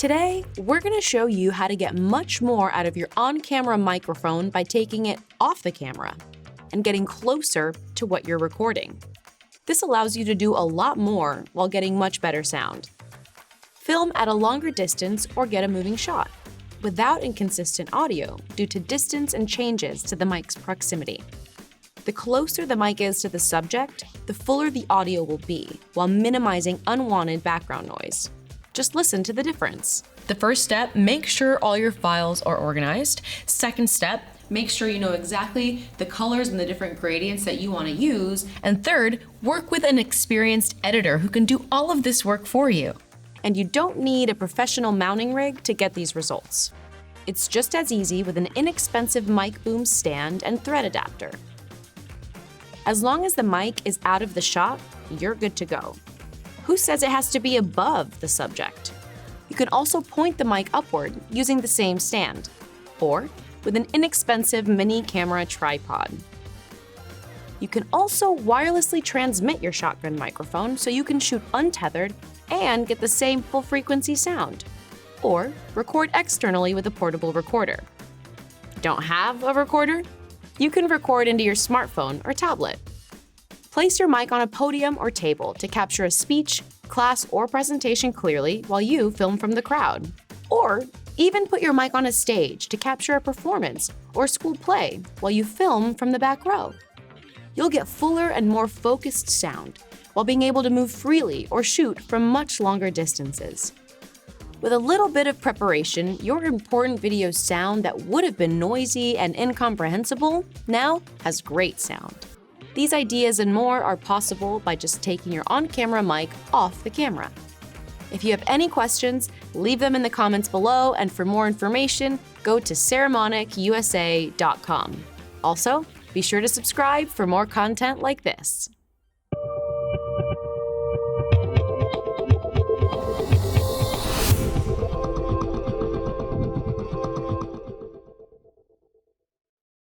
Today, we're going to show you how to get much more out of your on-camera microphone by taking it off the camera and getting closer to what you're recording. This allows you to do a lot more while getting much better sound. Film at a longer distance or get a moving shot without inconsistent audio due to distance and changes to the mic's proximity. The closer the mic is to the subject, the fuller the audio will be while minimizing unwanted background noise. Just listen to the difference. The first step, make sure all your files are organized. Second step, make sure you know exactly the colors and the different gradients that you want to use. And third, work with an experienced editor who can do all of this work for you. And you don't need a professional mounting rig to get these results. It's just as easy with an inexpensive mic boom stand and thread adapter. As long as the mic is out of the shot, you're good to go. Who says it has to be above the subject? You can also point the mic upward using the same stand, or with an inexpensive mini camera tripod. You can also wirelessly transmit your shotgun microphone so you can shoot untethered and get the same full frequency sound, or record externally with a portable recorder. Don't have a recorder? You can record into your smartphone or tablet. Place your mic on a podium or table to capture a speech, class, or presentation clearly while you film from the crowd. Or even put your mic on a stage to capture a performance or school play while you film from the back row. You'll get fuller and more focused sound while being able to move freely or shoot from much longer distances. With a little bit of preparation, your important video sound that would have been noisy and incomprehensible now has great sound. These ideas and more are possible by just taking your on-camera mic off the camera. If you have any questions, leave them in the comments below, and for more information, go to saramonicusa.com. Also, be sure to subscribe for more content like this.